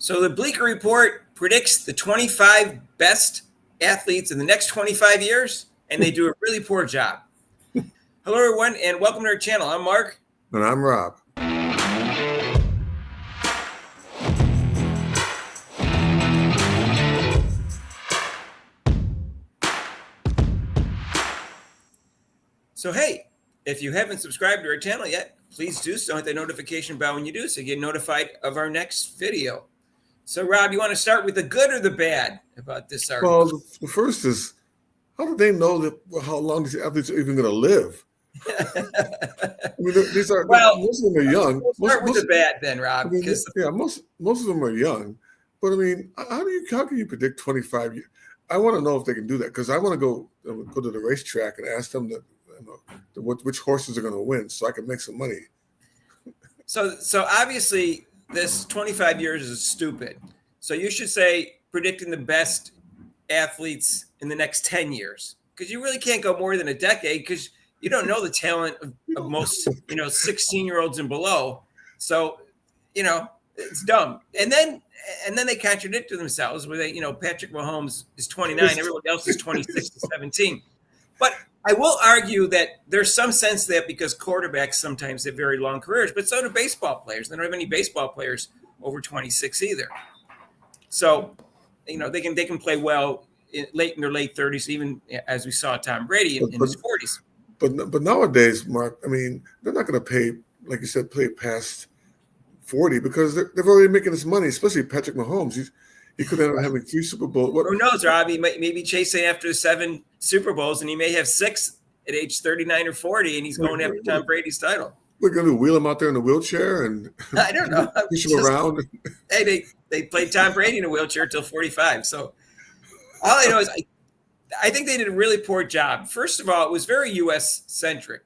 So the Bleaker Report predicts the 25 best athletes in the next 25 years, and they do a really poor job. Hello, everyone, and welcome to our channel. I'm Mark. And I'm Rob. So, hey, if you haven't subscribed to our channel yet, please do so. Hit the notification bell when you do so you get notified of our next video. So, Rob, you want to start with the good or the bad about this article? Well, the first is, how do they know that how long these athletes are even going to live? I mean, these are most of them are young. We'll start with the bad then, Rob. I mean, most of them are young. But I mean, how can you predict 25 years? I want to know if they can do that because I want to go to the racetrack and ask them which horses are going to win, so I can make some money. So obviously, this 25 years is stupid. So you should say predicting the best athletes in the next 10 years, because you really can't go more than a decade because you don't know the talent of most 16-year-olds and below. So it's dumb. And then they contradict themselves where they Patrick Mahomes is 29, everyone else is 26 to 17. But I will argue that there's some sense that because quarterbacks sometimes have very long careers, but so do baseball players. They don't have any baseball players over 26 either. So, they can play well in their late 30s, even as we saw Tom Brady in his 40s. But nowadays, Mark, I mean, they're not going to pay, like you said, play past 40 because they're already making this money, especially Patrick Mahomes. He could end up having 3 Super Bowls. Who knows, Rob? He may be chasing after 7 Super Bowls, and he may have 6 at age 39 or 40, and he's going after Tom Brady's title. We're going to wheel him out there in a wheelchair and I don't know. Push him around. Hey, they played Tom Brady in a wheelchair until 45. So all I know is I think they did a really poor job. First of all, it was very U.S.-centric,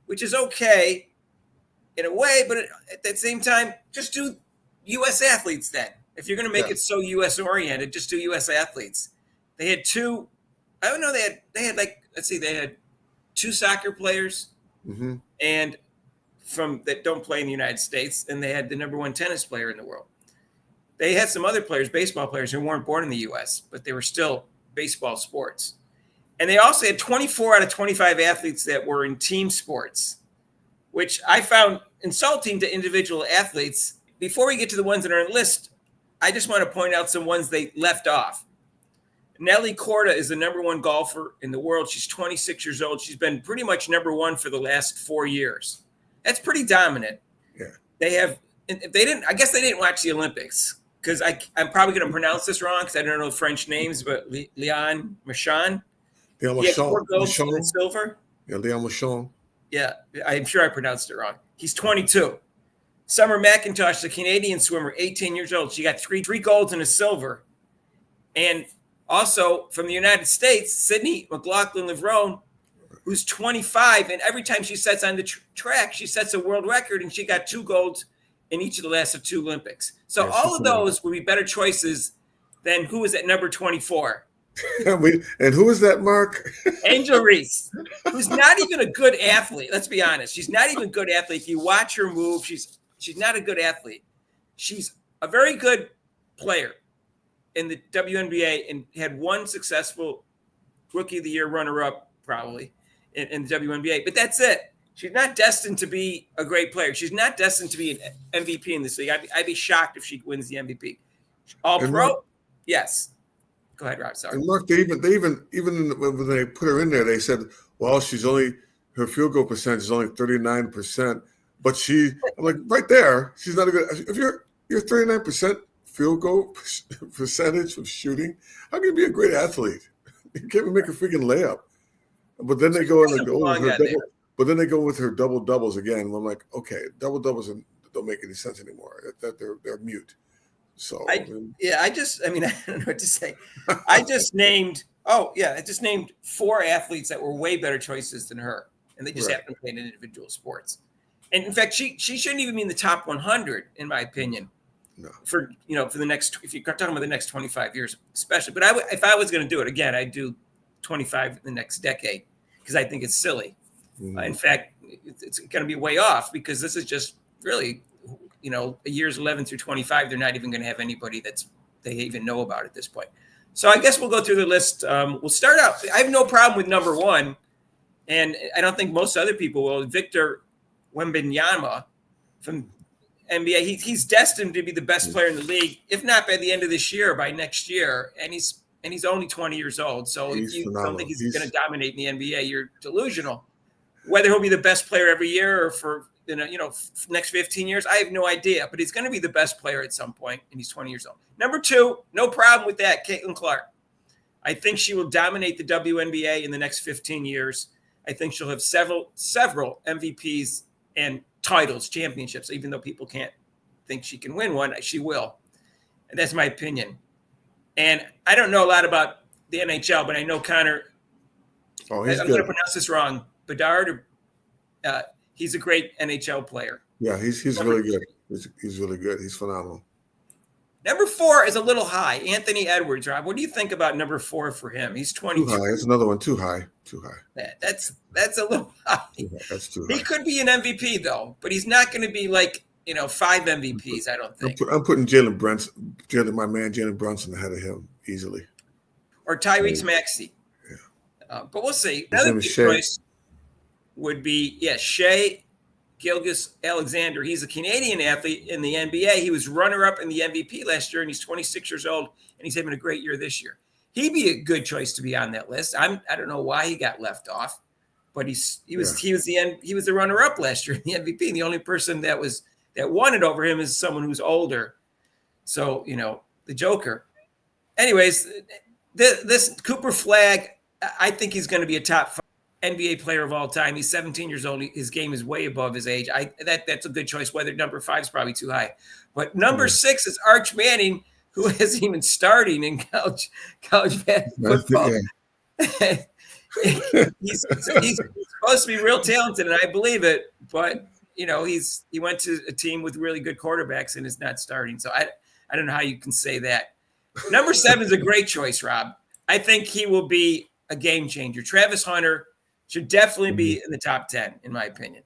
which is okay in a way, but at the same time, just do U.S. athletes then. If you're going to make it so U.S. oriented, just do U.S. athletes. They had 2. I don't know. They had they had 2 soccer players, and that don't play in the United States, and they had the number 1 tennis player in the world. They had some other players, baseball players, who weren't born in the U.S., but they were still baseball sports. And they also had 24 out of 25 athletes that were in team sports, which I found insulting to individual athletes. Before we get to the ones that are on the list, I just want to point out some ones they left off. Nelly Korda is the number 1 golfer in the world. She's 26 years old. She's been pretty much number 1 for the last 4 years. That's pretty dominant. Yeah. I guess they didn't watch the Olympics because I'm probably going to pronounce this wrong because I don't know French names, but Leon Marchand. He had 4 golds and silver. Yeah, Leon Marchand. Yeah, I'm sure I pronounced it wrong. He's 22. Summer McIntosh, the Canadian swimmer, 18 years old. She got 3 golds and a silver. And also from the United States, Sydney McLaughlin-Levrone, who's 25. And every time she sets on the track, she sets a world record. And she got 2 golds in each of the last 2 Olympics. So all of those would be better choices than who is at number 24. And who is that, Mark? Angel Reese, who's not even a good athlete. Let's be honest. She's not even a good athlete. If you watch her move, she's not a good athlete. She's a very good player in the WNBA and had 1 successful Rookie of the Year runner-up probably in the WNBA. But that's it. She's not destined to be a great player. She's not destined to be an MVP in this league. I'd be shocked if she wins the MVP. All-pro? Yes. Go ahead, Rob. Sorry. And Mark, they even when they put her in there, they said, well, her field goal percentage is only 39%. But I'm like, right there, she's not a good. If you're 39% field goal percentage of shooting, how can you be a great athlete? You can't even make a freaking layup. But then they go with her double doubles again. And I'm like, okay, double doubles don't make any sense anymore. That they're mute. So I don't know what to say. I just named 4 athletes that were way better choices than her, and they just happen to play in individual sports. And in fact, she shouldn't even be in the top 100, in my opinion. No. For the next, if you're talking about the next 25 years, especially. But if I was going to do it again, I'd do 25 in the next decade because I think it's silly. In fact, it's going to be way off because this is just really, years 11 through 25, they're not even going to have anybody they even know about at this point. So I guess we'll go through the list. We'll start out. I have no problem with number one, and I don't think most other people will. Victor Wembanyama from NBA. He's destined to be the best player in the league, if not by the end of this year, by next year. And he's only 20 years old. So if you don't think he's going to dominate in the NBA, you're delusional. Whether he'll be the best player every year or for next 15 years, I have no idea. But he's going to be the best player at some point, and he's 20 years old. Number two, no problem with that, Caitlin Clark. I think she will dominate the WNBA in the next 15 years. I think she'll have several MVPs and titles, championships, even though people can't think she can win one, she will. And that's my opinion. And I don't know a lot about the NHL, but I know Connor. Oh, he's I'm good. going to pronounce this wrong. Bedard, he's a great NHL player. Yeah, he's really good. He's really good. He's phenomenal. Number four is a little high. Anthony Edwards, Rob. What do you think about number four for him? He's 22. Too high. That's another one. Too high. That's a little high. That's too high. He could be an MVP though, but he's not going to be like 5 MVPs. I don't think. I'm putting Jalen, my man Jalen Brunson ahead of him easily. Or Tyrese Maxey. Yeah. But we'll see. Another good choice would be Shai Gilgeous-Alexander. He's a Canadian athlete in the NBA. He was runner-up in the MVP last year, and he's 26 years old, and he's having a great year this year. He'd be a good choice to be on that list. I don't know why he got left off, but he was the runner-up last year in the MVP. And the only person that won it over him is someone who's older. So the Joker. Anyways, this Cooper Flagg, I think he's going to be a top 5 NBA player of all time. He's 17 years old. His game is way above his age. That's a good choice. Whether number 5 is probably too high, but number 6 is Arch Manning, who isn't even starting in college football. he's supposed to be real talented, and I believe it. But he went to a team with really good quarterbacks and is not starting. So I don't know how you can say that. Number 7 is a great choice, Rob. I think he will be a game changer. Travis Hunter should definitely be in the top 10, in my opinion.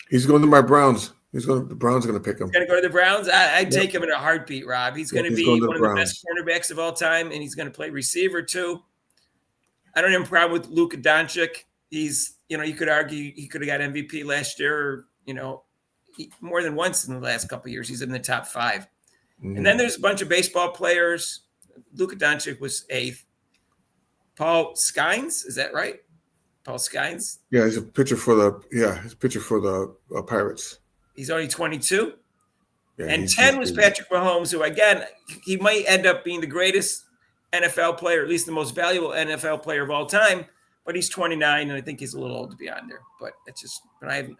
He's going to my Browns. The Browns are going to pick him. He's going to go to the Browns? I'd take him in a heartbeat, Rob. He's going to be one of the best cornerbacks of all time, and he's going to play receiver too. I don't have a problem with Luka Doncic. He's, you could argue he could have got MVP last year, or, more than once in the last couple of years. He's in the top 5. Mm-hmm. And then there's a bunch of baseball players. Luka Doncic was 8th. Paul Skeens, is that right? Paul Skeens? Yeah, he's a pitcher for the Pirates. He's only 22. Yeah, and 10 was Patrick Mahomes, who, again, he might end up being the greatest NFL player, at least the most valuable NFL player of all time, but he's 29, and I think he's a little old to be on there. But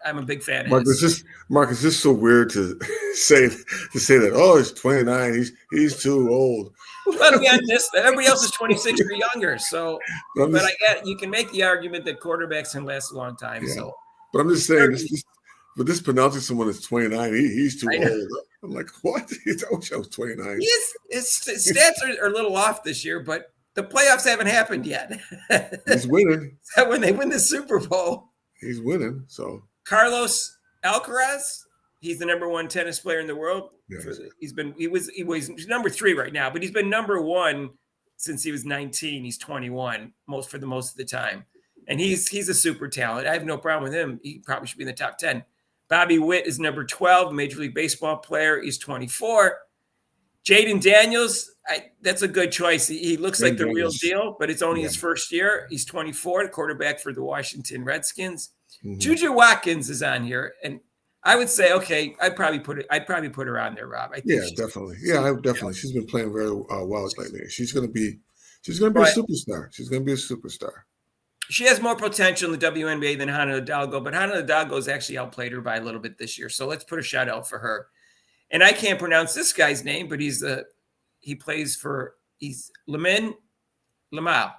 I'm a big fan of his. Mark, it's just so weird to say that, he's 29, he's too old. Well, again, everybody else is 26 or younger. So, but I get you can make the argument that quarterbacks can last a long time. Yeah. So, but I'm just saying, this pronouncing someone as 29, he's too old. I'm like, what? I wish I was 29. His stats are a little off this year, but the playoffs haven't happened yet. He's winning. So when they win the Super Bowl, he's winning. So Carlos Alcaraz, he's the number 1 tennis player in the world. Yeah. He's number 3 right now, but he's been number 1 since he was 19. He's 21 for the most of the time, and he's a super talent. I have no problem with him. He probably should be in the top 10. Bobby Witt is number 12, Major League Baseball player. He's 24. Jaden Daniels, that's a good choice. He looks like the real deal, but it's only his first year. He's 24, the quarterback for the Washington Redskins. Mm-hmm. Juju Watkins is on here, and I would say, okay, I'd probably put her on there, Rob. Definitely. Definitely. She's been playing very well lately. She's going to be a superstar. She's going to be a superstar. She has more potential in the WNBA than Hannah Hidalgo, but Hannah Hidalgo has actually outplayed her by a little bit this year. So let's put a shout out for her. And I can't pronounce this guy's name, but he's Lamine Yamal,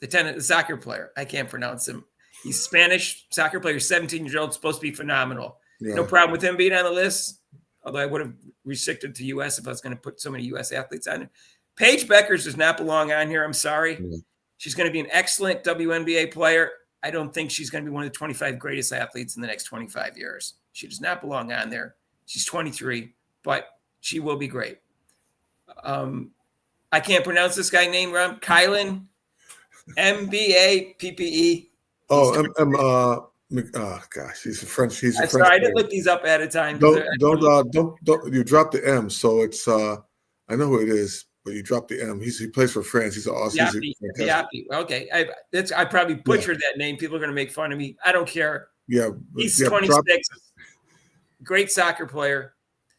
the soccer player. I can't pronounce him. He's Spanish soccer player, 17 years old, supposed to be phenomenal. Yeah. No problem with him being on the list, although I would have restricted to U.S. if I was going to put so many U.S. athletes on there. Paige Beckers does not belong on here. I'm sorry. Yeah. She's going to be an excellent WNBA player. I don't think she's going to be one of the 25 greatest athletes in the next 25 years. She does not belong on there. She's 23, but she will be great. I can't pronounce this guy name, Rob. Kylan, MBAPPE. Gosh, he's a French. He's a I'm French. sorry, I didn't look these up at a time. Don't. You drop the M, so it's. I know who it is, but you drop the M. He plays for France. He's awesome. Yapi. Okay, I probably butchered that name. People are going to make fun of me. I don't care. Yeah, he's 26. Great soccer player.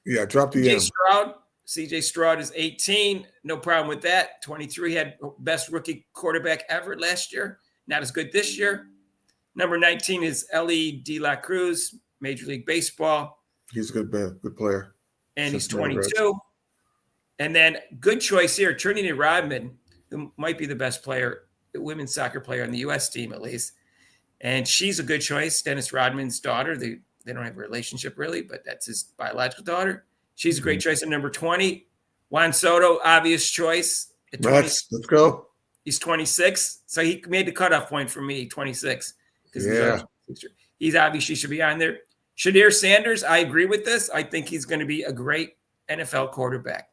Yeah, drop the M. CJ Stroud is 18. No problem with that. 23, had best rookie quarterback ever last year. Not as good this year. Number 19 is Ellie De La Cruz, Major League Baseball. He's a good player. And he's 22. And then good choice here, Trinity Rodman, who might be the best player, the women's soccer player on the U.S. team at least. And she's a good choice. Dennis Rodman's daughter. They don't have a relationship really, but that's his biological daughter. She's a great choice at number 20. Juan Soto, obvious choice. Let's go. He's 26. So he made the cutoff point for me, 26. Yeah. He's obviously should be on there. Shadir Sanders, I agree with this. I think he's going to be a great NFL quarterback.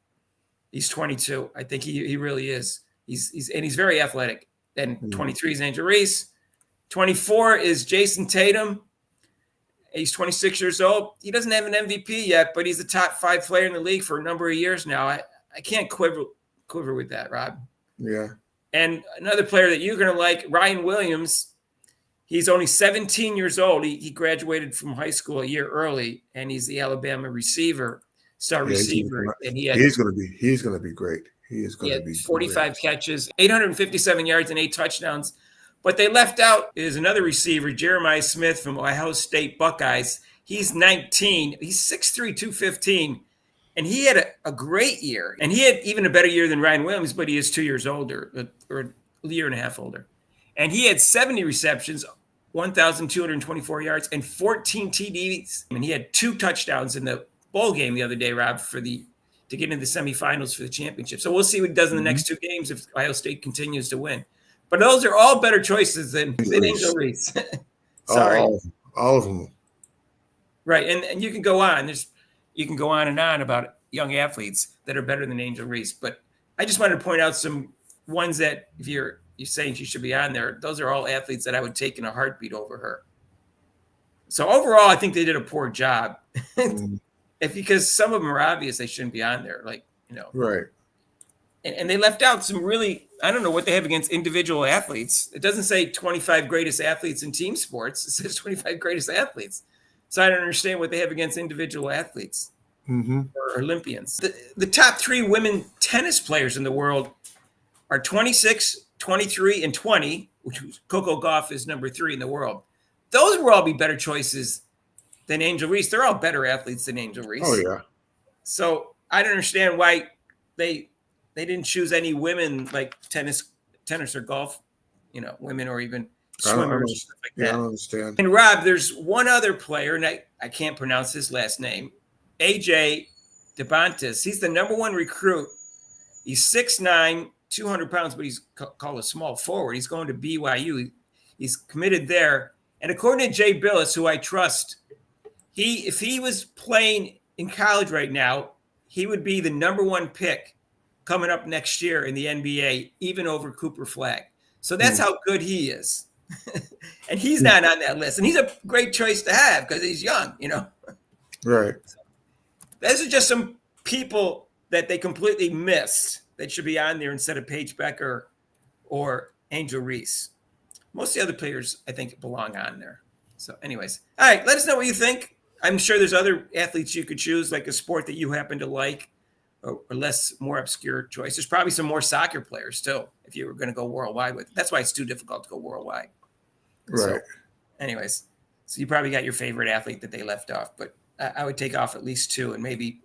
He's 22. I think he really is. He's very athletic. Then 23 is Angel Reese. 24 is Jason Tatum. He's 26 years old. He doesn't have an MVP yet, but he's a top 5 player in the league for a number of years now. I can't quiver with that, Rob. Yeah. And another player that you're going to like, Ryan Williams. He's only 17 years old. He graduated from high school a year early, and he's the Alabama receiver, receiver. And he's going to be great. He is going to be 45 catches, 857 yards, and 8 touchdowns. But they left out is another receiver, Jeremiah Smith from Ohio State Buckeyes. He's 19. He's 6'3", 215. And he had a great year. And he had even a better year than Ryan Williams, but he is 2 years older, or a year and a half older. And he had 70 receptions, 1,224 yards, and 14 TDs. And he had 2 touchdowns in the bowl game the other day, Rob, to get into the semifinals for the championship. So we'll see what he does in the next 2 games if Ohio State continues to win. But those are all better choices than Angel Reese. Sorry. All of them. Right. And you can go on. You can go on and on about young athletes that are better than Angel Reese. But I just wanted to point out some ones that if you're saying she should be on there, those are all athletes that I would take in a heartbeat over her. So overall, I think they did a poor job. Because some of them are obvious they shouldn't be on there. Right. And they left out some really, I don't know what they have against individual athletes. It doesn't say 25 greatest athletes in team sports. It says 25 greatest athletes. So I don't understand what they have against individual athletes or Olympians. The top 3 women tennis players in the world are 26, 23, and 20, which Coco Gauff is number 3 in the world. Those will all be better choices than Angel Reese. They're all better athletes than Angel Reese. Oh, yeah. So I don't understand why they didn't choose any women like tennis or golf, women or even swimmers. Stuff like that. I don't understand. And Rob, there's one other player, and I can't pronounce his last name, AJ Duplantis. He's the number 1 recruit. He's 6'9", 200 pounds, but he's called a small forward. He's going to BYU. He's committed there. And according to Jay Billis, who I trust, if he was playing in college right now, he would be the number 1 pick coming up next year in the NBA, even over Cooper Flagg. So that's how good he is. And he's not on that list. And he's a great choice to have because he's young, Right. So those are just some people that they completely missed that should be on there instead of Paige Becker or Angel Reese. Most of the other players, I think, belong on there. So anyways, all right, let us know what you think. I'm sure there's other athletes you could choose, like a sport that you happen to like. Or more obscure choice. There's probably some more soccer players too, if you were going to go worldwide with it. That's why it's too difficult to go worldwide. Right. So, anyways, so you probably got your favorite athlete that they left off, but I would take off at least 2, and maybe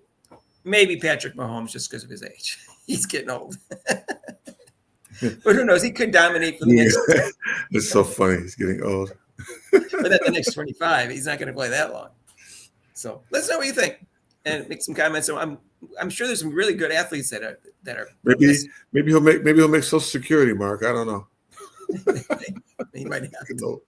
Patrick Mahomes just because of his age. He's getting old. But who knows? He could dominate for the next. It's so funny. He's getting old. But at the next 25, he's not going to play that long. So let us know what you think and make some comments. So I'm sure there's some really good athletes that are maybe he'll make Social Security, Mark. I don't know. He might have to.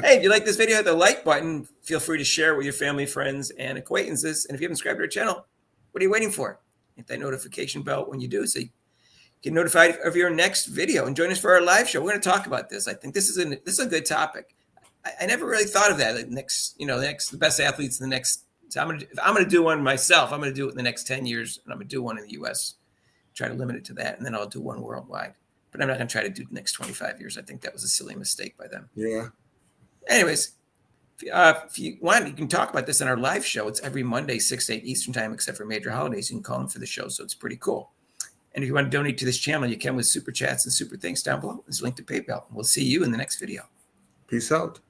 Hey, if you like this video, hit the like button. Feel free to share it with your family, friends, and acquaintances. And if you haven't subscribed to our channel, what are you waiting for? Hit that notification bell when you do, so you get notified of your next video. And join us for our live show. We're going to talk about this. I think this is a good topic. I never really thought of that. The best athletes in the next. So if I'm going to do one myself, I'm going to do it in the next 10 years, and I'm going to do one in the U.S. Try to limit it to that, and then I'll do one worldwide. But I'm not going to try to do the next 25 years. I think that was a silly mistake by them. Yeah. Anyways, if you want, you can talk about this in our live show. It's every Monday, 6 to 8 Eastern time, except for major holidays. You can call in for the show, so it's pretty cool. And if you want to donate to this channel, you can with super chats and super thanks down below. There's a link to PayPal. We'll see you in the next video. Peace out.